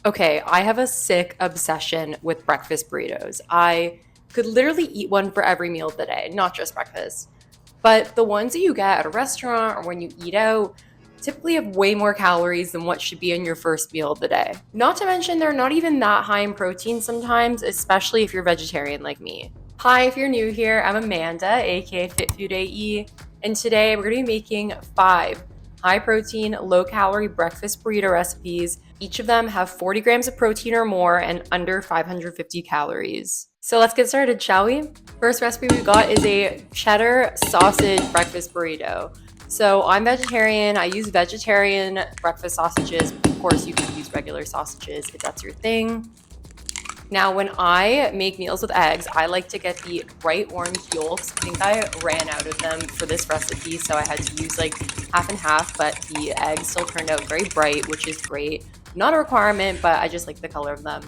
Okay, I have a sick obsession with breakfast burritos. I could literally eat one for every meal of the day, not just breakfast. But the ones that you get at a restaurant or when you eat out typically have way more calories than what should be in your first meal of the day. Not to mention, they're not even that high in protein sometimes, especially if you're vegetarian like me. Hi, if you're new here, I'm Amanda, aka Fit Food AE, and today we're gonna be making 5 high protein, low calorie breakfast burrito recipes. Each of them have 40 grams of protein or more and under 550 calories. So let's get started, shall we? First recipe we've got is a cheddar sausage breakfast burrito. So I'm vegetarian. I use vegetarian breakfast sausages. Of course, you can use regular sausages if that's your thing. Now, when I make meals with eggs, I like to get the bright orange yolks. I think I ran out of them for this recipe, so I had to use like half and half, but the eggs still turned out very bright, which is great. Not a requirement, but I just like the color of them.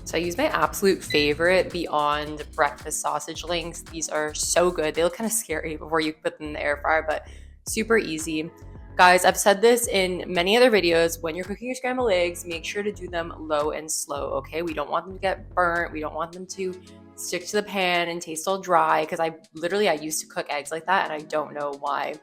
So I use my absolute favorite Beyond breakfast sausage links. These are so good. They look kind of scary before you put them in the air fryer, but super easy. Guys, I've said this in many other videos. When you're cooking your scrambled eggs, make sure to do them low and slow, okay? We don't want them to get burnt. We don't want them to stick to the pan and taste all dry, because I used to cook eggs like that, and I don't know why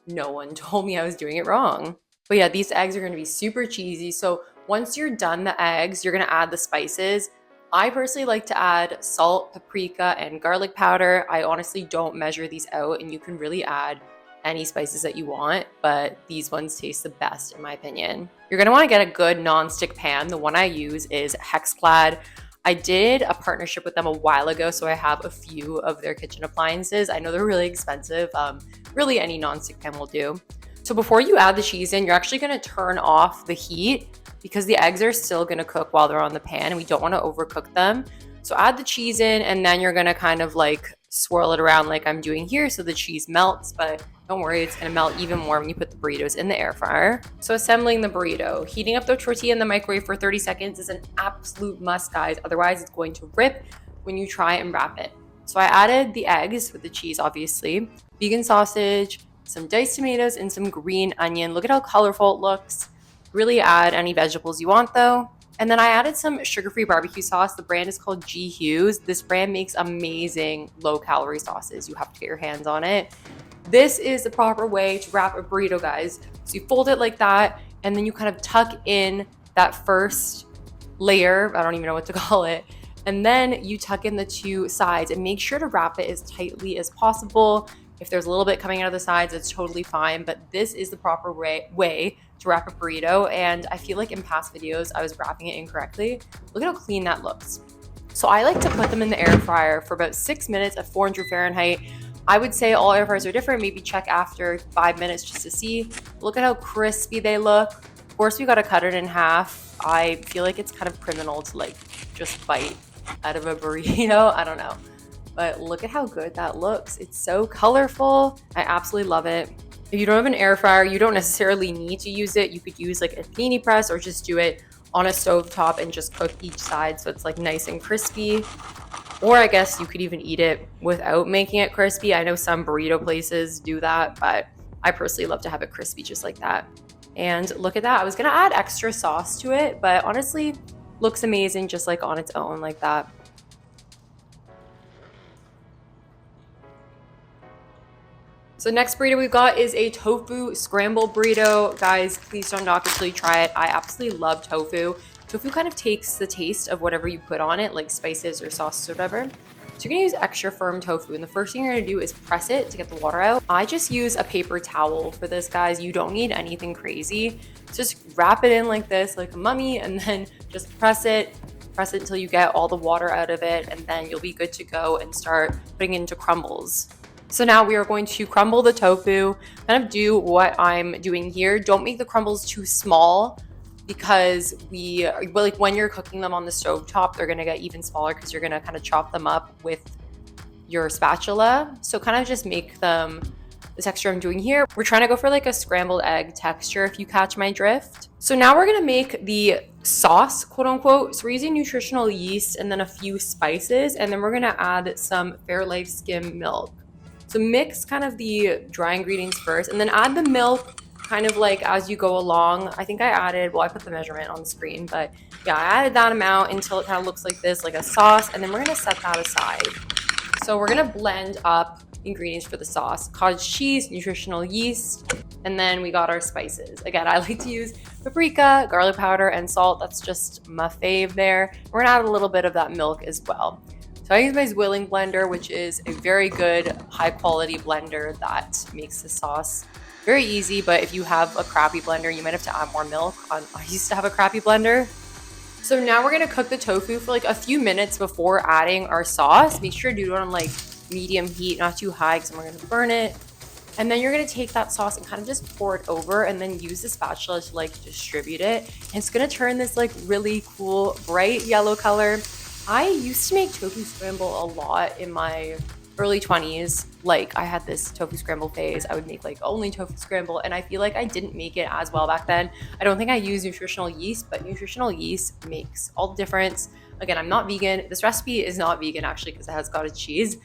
no one told me I was doing it wrong. But yeah, these eggs are gonna be super cheesy. So once you're done the eggs, you're gonna add the spices. I personally like to add salt, paprika, and garlic powder. I honestly don't measure these out, and you can really add any spices that you want, but these ones taste the best in my opinion. You're gonna wanna get a good non-stick pan. The one I use is Hexclad. I did a partnership with them a while ago, so I have a few of their kitchen appliances. I know they're really expensive. Really any non-stick pan will do. So before you add the cheese in, you're actually gonna turn off the heat because the eggs are still gonna cook while they're on the pan and we don't wanna overcook them. So add the cheese in and then you're gonna kind of like swirl it around like I'm doing here so the cheese melts, but don't worry, it's gonna melt even more when you put the burritos in the air fryer. So assembling the burrito. Heating up the tortilla in the microwave for 30 seconds is an absolute must, guys. Otherwise, it's going to rip when you try and wrap it. So I added the eggs with the cheese, obviously, vegan sausage, some diced tomatoes, and some green onion. Look at how colorful it looks. Really add any vegetables you want, though. And then I added some sugar-free barbecue sauce. The brand is called G Hughes. This brand makes amazing low-calorie sauces. You have to get your hands on it. This is the proper way to wrap a burrito, guys. So you fold it like that, and then you kind of tuck in that first layer. I don't even know what to call it. And then you tuck in the two sides and make sure to wrap it as tightly as possible. If there's a little bit coming out of the sides, it's totally fine. But this is the proper way to wrap a burrito. And I feel like in past videos, I was wrapping it incorrectly. Look at how clean that looks. So I like to put them in the air fryer for about 6 minutes at 400 Fahrenheit. I would say all air fryers are different. Maybe check after 5 minutes just to see. Look at how crispy they look. Of course, we got to cut it in half. I feel like it's kind of criminal to like just bite out of a burrito. I don't know. But look at how good that looks. It's so colorful. I absolutely love it. If you don't have an air fryer, you don't necessarily need to use it. You could use like a panini press or just do it on a stovetop and just cook each side so it's like nice and crispy. Or I guess you could even eat it without making it crispy. I know some burrito places do that, but I personally love to have it crispy just like that. And look at that. I was gonna add extra sauce to it, but honestly, looks amazing just like on its own like that. So next burrito we've got is a tofu scramble burrito. Guys, please don't knock it till you try it. I absolutely love tofu. Tofu kind of takes the taste of whatever you put on it, like spices or sauces or whatever. So you're gonna use extra firm tofu, and the first thing you're gonna do is press it to get the water out. I just use a paper towel for this, guys. You don't need anything crazy. Just wrap it in like this, like a mummy, and then just press it until you get all the water out of it, and then you'll be good to go and start putting it into crumbles. So now we are going to crumble the tofu, kind of do what I'm doing here. Don't make the crumbles too small because like when you're cooking them on the stove top, they're gonna get even smaller because you're gonna kind of chop them up with your spatula. So kind of just make them the texture I'm doing here. We're trying to go for like a scrambled egg texture, if you catch my drift. So now we're gonna make the sauce, quote unquote. So we're using nutritional yeast and then a few spices, and then we're gonna add some Fairlife skim milk. So mix kind of the dry ingredients first and then add the milk kind of like as you go along. I think I added, well, I put the measurement on the screen, but yeah, I added that amount until it kind of looks like this, like a sauce, and then we're gonna set that aside. So we're gonna blend up ingredients for the sauce: cottage cheese, nutritional yeast, and then we got our spices. Again, I like to use paprika, garlic powder, and salt. That's just my fave there. We're gonna add a little bit of that milk as well. So I use my Zwilling blender, which is a very good, high quality blender that makes the sauce very easy. But if you have a crappy blender, you might have to add more milk. I used to have a crappy blender. So now we're gonna cook the tofu for like a few minutes before adding our sauce. Make sure to do it on like medium heat, not too high, because we're gonna burn it. And then you're gonna take that sauce and kind of just pour it over, and then use the spatula to like distribute it. And it's gonna turn this like really cool, bright yellow color. I used to make tofu scramble a lot in my early 20s. Like, I had this tofu scramble phase. I would make like only tofu scramble, and I feel like I didn't make it as well back then. I don't think I used nutritional yeast, but nutritional yeast makes all the difference. Again, I'm not vegan. This recipe is not vegan actually, because it has cottage cheese.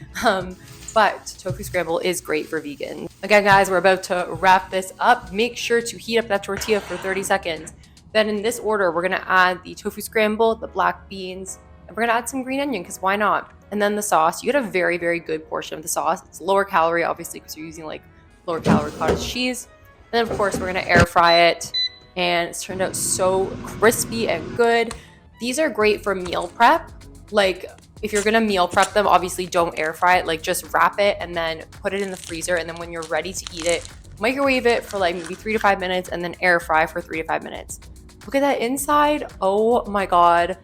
But tofu scramble is great for vegan. Again, guys, we're about to wrap this up. Make sure to heat up that tortilla for 30 seconds. Then in this order, we're gonna add the tofu scramble, the black beans, and we're gonna add some green onion, because why not? And then the sauce. You get a very, very good portion of the sauce. It's lower calorie, obviously, because you're using like lower calorie cottage cheese. And then of course, we're gonna air fry it. And it's turned out so crispy and good. These are great for meal prep. Like, if you're gonna meal prep them, obviously don't air fry it. Like, just wrap it and then put it in the freezer. And then when you're ready to eat it, microwave it for like maybe 3 to 5 minutes, and then air fry for 3 to 5 minutes. Look at that inside. Oh my God.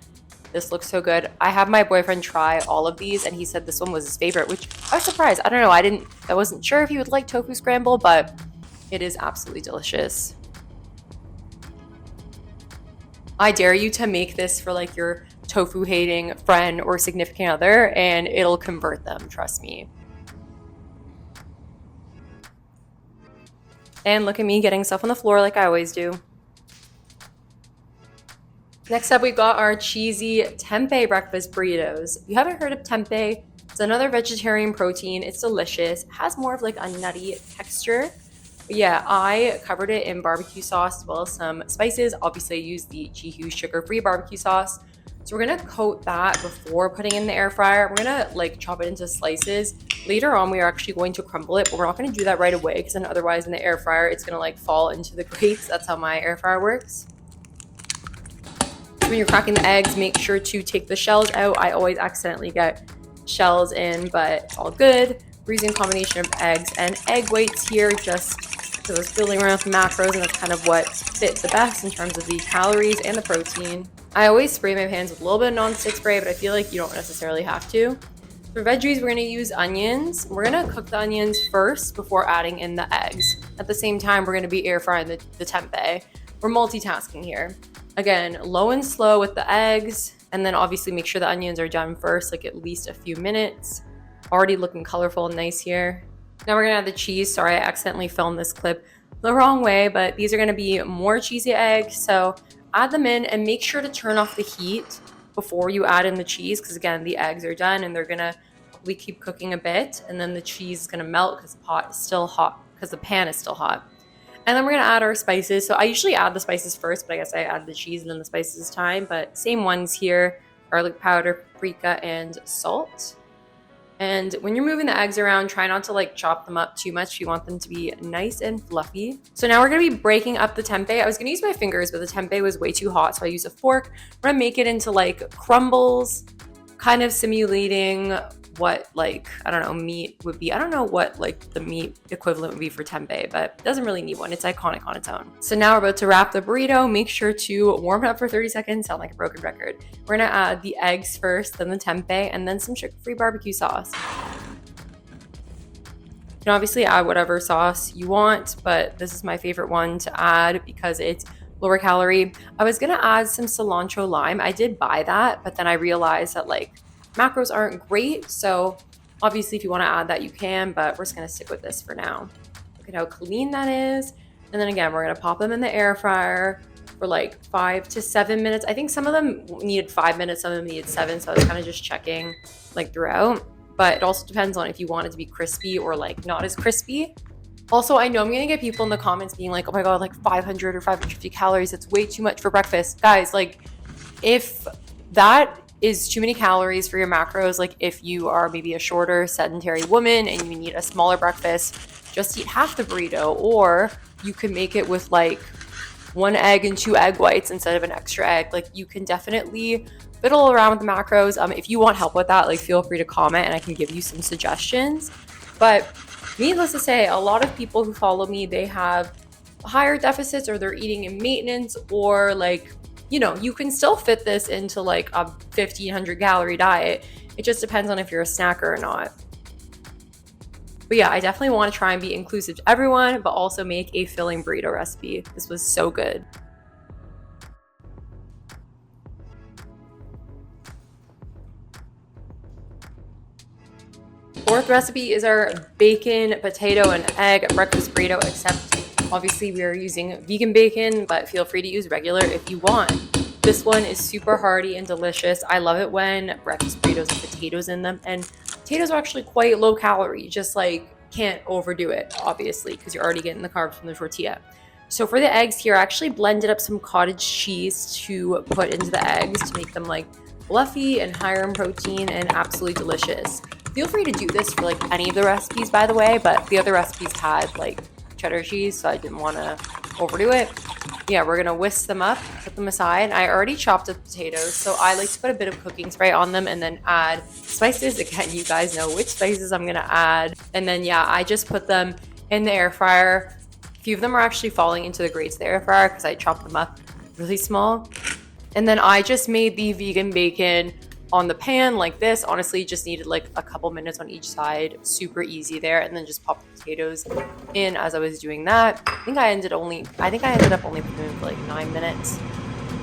This looks so good. I have my boyfriend try all of these, and he said this one was his favorite, which I was surprised. I don't know. I wasn't sure if he would like tofu scramble, but it is absolutely delicious. I dare you to make this for like your tofu hating friend or significant other, and it'll convert them, trust me. And look at me getting stuff on the floor like I always do. Next up, we've got our cheesy tempeh breakfast burritos. If you haven't heard of tempeh, it's another vegetarian protein. It's delicious. It has more of like a nutty texture. But yeah, I covered it in barbecue sauce as well as some spices. Obviously, I used the Jihu sugar-free barbecue sauce. So we're gonna coat that before putting in the air fryer. We're gonna like chop it into slices. Later on, we are actually going to crumble it, but we're not gonna do that right away, because then otherwise in the air fryer, it's gonna like fall into the grates. That's how my air fryer works. When you're cracking the eggs, make sure to take the shells out. I always accidentally get shells in, but it's all good. We're using a combination of eggs and egg whites here, just because I was fiddling around with macros, and that's kind of what fit the best in terms of the calories and the protein. I always spray my pans with a little bit of non-stick spray, but I feel like you don't necessarily have to. For veggies, we're gonna use onions. We're gonna cook the onions first before adding in the eggs. At the same time, we're gonna be air frying the tempeh. We're multitasking here. Again, low and slow with the eggs, and then obviously make sure the onions are done first, like at least a few minutes. Already looking colorful and nice here. Now we're gonna add the cheese. Sorry, I accidentally filmed this clip the wrong way, but these are gonna be more cheesy eggs. So add them in and make sure to turn off the heat before you add in the cheese, because again, the eggs are done and they're gonna probably keep cooking a bit, and then the cheese is gonna melt because the pot is still hot, because the pan is still hot. And then we're gonna add our spices. So I usually add the spices first, but I guess I add the cheese and then the spices this time, but same ones here: garlic powder, paprika, and salt. And when you're moving the eggs around, try not to like chop them up too much. You want them to be nice and fluffy. So now we're gonna be breaking up the tempeh. I was gonna use my fingers, but the tempeh was way too hot, so I use a fork. I'm gonna make it into like crumbles, kind of simulating what like, I don't know, meat would be. I don't know what like the meat equivalent would be for tempeh, but it doesn't really need one. It's iconic on its own. So now we're about to wrap the burrito. Make sure to warm it up for 30 seconds, sound like a broken record. We're gonna add the eggs first, then the tempeh, and then some sugar-free barbecue sauce. You can obviously add whatever sauce you want, but this is my favorite one to add because it's lower calorie. I was gonna add some cilantro lime. I did buy that, but then I realized that like macros aren't great, so obviously if you want to add that you can, but we're just going to stick with this for now. Look at how clean that is. And then again, we're going to pop them in the air fryer for like 5 to 7 minutes. I think some of them needed 5 minutes, some of them needed 7, so I was kind of just checking like throughout. But it also depends on if you want it to be crispy or like not as crispy. Also, I know I'm gonna get people in the comments being like, oh my god, like 500 or 550 calories, it's way too much for breakfast. Guys, like, if that is too many calories for your macros, like if you are maybe a shorter sedentary woman and you need a smaller breakfast, just eat half the burrito, or you can make it with like 1 egg and 2 egg whites instead of an extra egg. Like, you can definitely fiddle around with the macros. If you want help with that, like, feel free to comment and I can give you some suggestions. But needless to say, a lot of people who follow me, they have higher deficits, or they're eating in maintenance, or like, you know, you can still fit this into like a 1,500 calorie diet. It just depends on if you're a snacker or not. But yeah, I definitely want to try and be inclusive to everyone, but also make a filling burrito recipe. This was so good. Fourth recipe is our bacon, potato, and egg breakfast burrito, except obviously we are using vegan bacon, but feel free to use regular if you want. This one is super hearty and delicious. I love it when breakfast burritos have potatoes in them, and potatoes are actually quite low calorie, just like can't overdo it, obviously, because you're already getting the carbs from the tortilla. So for the eggs here, I actually blended up some cottage cheese to put into the eggs to make them like fluffy and higher in protein and absolutely delicious. Feel free to do this for like any of the recipes, by the way, but the other recipes had like cheddar cheese, so I didn't want to overdo it. Yeah, we're gonna whisk them up, put them aside. I already chopped up potatoes, so I like to put a bit of cooking spray on them and then add spices. Again, you guys know which spices I'm gonna add. And then yeah, I just put them in the air fryer. A few of them are actually falling into the grates of the air fryer because I chopped them up really small. And then I just made the vegan bacon on the pan like this. Honestly, just needed like a couple minutes on each side. Super easy there. And then just pop the potatoes in as I was doing that. I think I ended up only putting them in for like 9 minutes.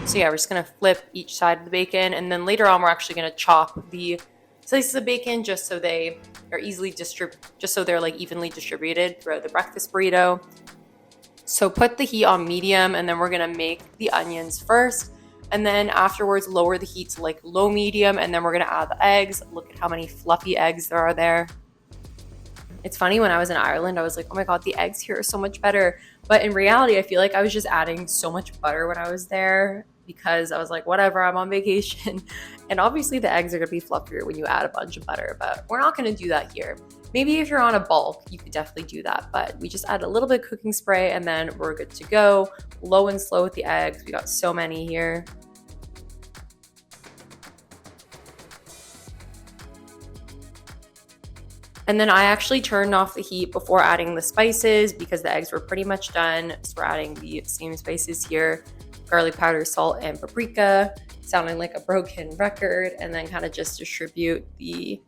So yeah, we're just gonna flip each side of the bacon, and then later on we're actually gonna chop the slices of bacon just so they are they're like evenly distributed throughout the breakfast burrito. So put the heat on medium, and then we're gonna make the onions first. And then afterwards, lower the heat to like low medium, and then we're gonna add the eggs. Look at how many fluffy eggs there are there. It's funny, when I was in Ireland, I was like, oh my god, the eggs here are so much better. But in reality, I feel like I was just adding so much butter when I was there because I was like, whatever, I'm on vacation. And obviously the eggs are gonna be fluffier when you add a bunch of butter, but we're not gonna do that here. Maybe if you're on a bulk, you could definitely do that, but we just add a little bit of cooking spray and then we're good to go. Low and slow with the eggs. We got so many here. And then I actually turned off the heat before adding the spices because the eggs were pretty much done. So we're adding the same spices here: garlic powder, salt, and paprika, sounding like a broken record, and then kind of just distribute the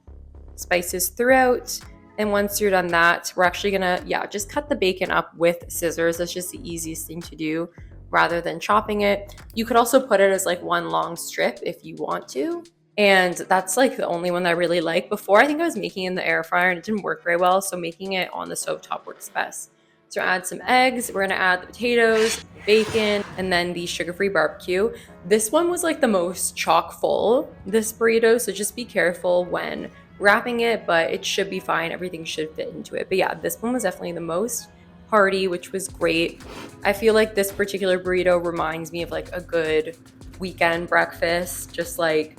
spices throughout. And once you're done that, we're actually gonna, just cut the bacon up with scissors. That's just the easiest thing to do rather than chopping it. You could also put it as like one long strip if you want to. And that's like the only one that I really like. Before, I think I was making it in the air fryer and it didn't work very well, so making it on the stovetop works best. So add some eggs, we're gonna add the potatoes, bacon, and then the sugar-free barbecue. This one was like the most chock full, this burrito, so just be careful when wrapping it, but it should be fine. Everything should fit into it. But yeah, this one was definitely the most hearty, which was great. I feel like this particular burrito reminds me of like a good weekend breakfast, just like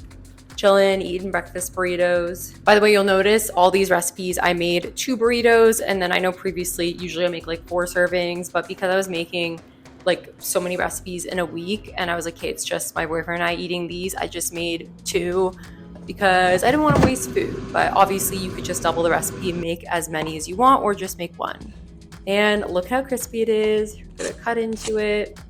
chilling, eating breakfast burritos. By the way, you'll notice all these recipes, I made 2 burritos, and then I know previously, usually I make like 4 servings, but because I was making like so many recipes in a week, and I was like, okay, it's just my boyfriend and I eating these, I just made 2 because I didn't want to waste food. But obviously you could just double the recipe and make as many as you want, or just make 1. And look how crispy it is. You're gonna cut into it.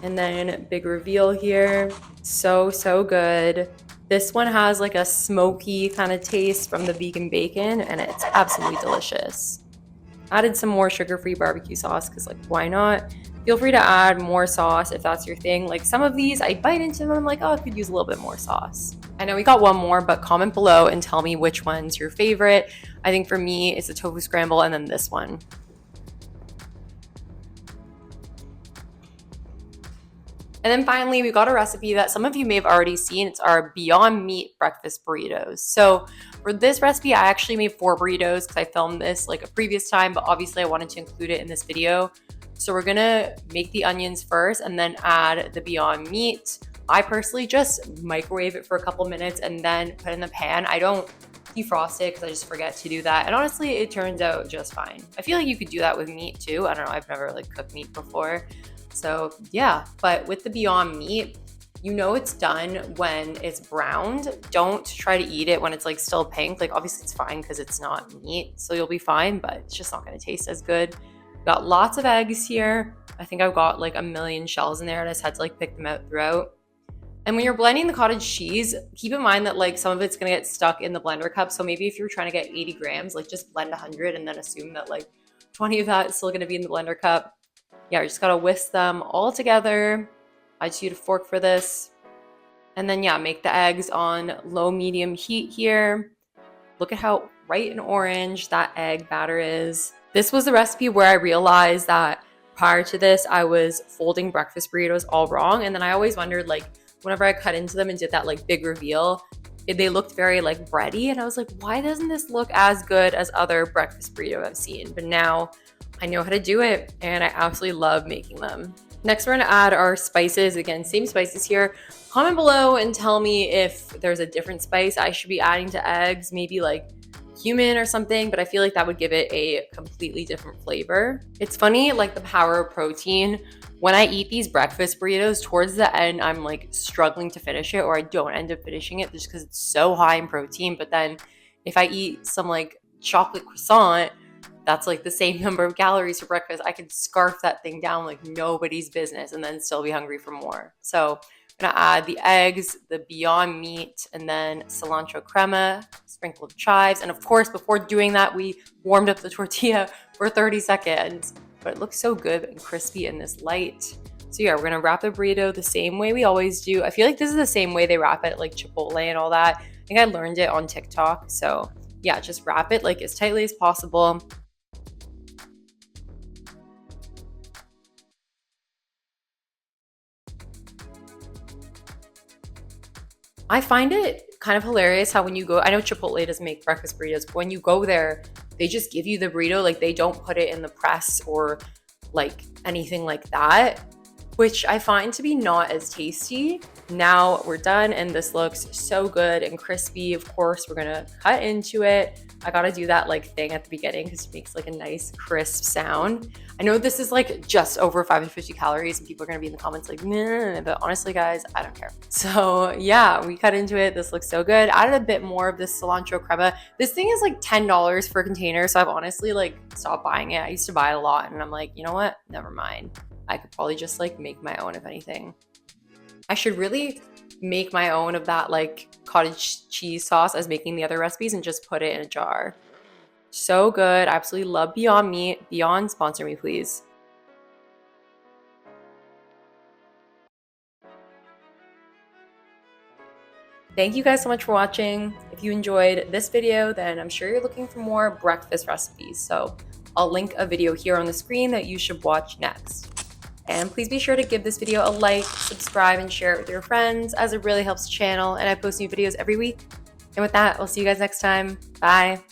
And then big reveal here. So good. This one has like a smoky kind of taste from the vegan bacon, and it's absolutely delicious. Added some more sugar-free barbecue sauce because like, why not? Feel free to add more sauce if that's your thing. Like some of these, I bite into them, I'm like, oh, I could use a little bit more sauce. I know we got one more, but comment below and tell me which one's your favorite. I think for me, it's the tofu scramble and then this one. And then finally, we got a recipe that some of you may have already seen. It's our Beyond Meat breakfast burritos. So for this recipe, I actually made 4 burritos because I filmed this like a previous time, but obviously I wanted to include it in this video. So we're gonna make the onions first and then add the Beyond Meat. I personally just microwave it for a couple minutes and then put it in the pan. I don't defrost it because I just forget to do that. And honestly, it turns out just fine. I feel like you could do that with meat too. I don't know, I've never like cooked meat before. So yeah, but with the Beyond Meat, you know it's done when it's browned. Don't try to eat it when it's like still pink. Like obviously it's fine because it's not meat, so you'll be fine, but it's just not gonna taste as good. Got lots of eggs here. I think I've got like a million shells in there and I just had to like pick them out throughout. And when you're blending the cottage cheese, keep in mind that like some of it's gonna get stuck in the blender cup. So maybe if you're trying to get 80 grams, like just blend 100 and then assume that like 20 of that is still gonna be in the blender cup. Yeah, we just gotta whisk them all together. I just use a fork for this. And then yeah, make the eggs on low medium heat here. Look at how bright and orange that egg batter is. This was the recipe where I realized that prior to this, I was folding breakfast burritos all wrong. And then I always wondered like, whenever I cut into them and did that like big reveal, they looked very like bready. And I was like, why doesn't this look as good as other breakfast burritos I've seen? But now I know how to do it and I absolutely love making them. Next, we're gonna add our spices. Again, same spices here. Comment below and tell me if there's a different spice I should be adding to eggs, maybe like cumin or something, but I feel like that would give it a completely different flavor. It's funny, like the power of protein. When I eat these breakfast burritos, towards the end, I'm like struggling to finish it or I don't end up finishing it just because it's so high in protein. But then if I eat some like chocolate croissant, that's like the same number of calories for breakfast. I can scarf that thing down like nobody's business and then still be hungry for more. So I'm gonna add the eggs, the Beyond Meat, and then cilantro crema, sprinkle of chives. And of course, before doing that, we warmed up the tortilla for 30 seconds. But it looks so good and crispy in this light. So yeah, we're gonna wrap the burrito the same way we always do. I feel like this is the same way they wrap it, like Chipotle and all that. I think I learned it on TikTok. So yeah, just wrap it like as tightly as possible. I find it kind of hilarious how when you go, I know Chipotle doesn't make breakfast burritos, but when you go there, they just give you the burrito. Like they don't put it in the press or like anything like that, which I find to be not as tasty. Now we're done and this looks so good and crispy. Of course, we're gonna cut into it. I gotta do that like thing at the beginning because it makes like a nice crisp sound. I know this is like just over 550 calories and people are gonna be in the comments like, nah, but honestly guys, I don't care. So yeah, we cut into it. This looks so good. Added a bit more of this cilantro crema. This thing is like $10 for a container. So I've honestly like stopped buying it. I used to buy it a lot and I'm like, you know what? Never mind. I could probably just like make my own if anything. I should really make my own of that like cottage cheese sauce as making the other recipes and just put it in a jar. So good. I absolutely love Beyond Meat. Beyond, sponsor me, please. Thank you guys so much for watching. If you enjoyed this video, then I'm sure you're looking for more breakfast recipes. So I'll link a video here on the screen that you should watch next. And please be sure to give this video a like, subscribe, and share it with your friends as it really helps the channel and I post new videos every week. And with that, I'll see you guys next time. Bye.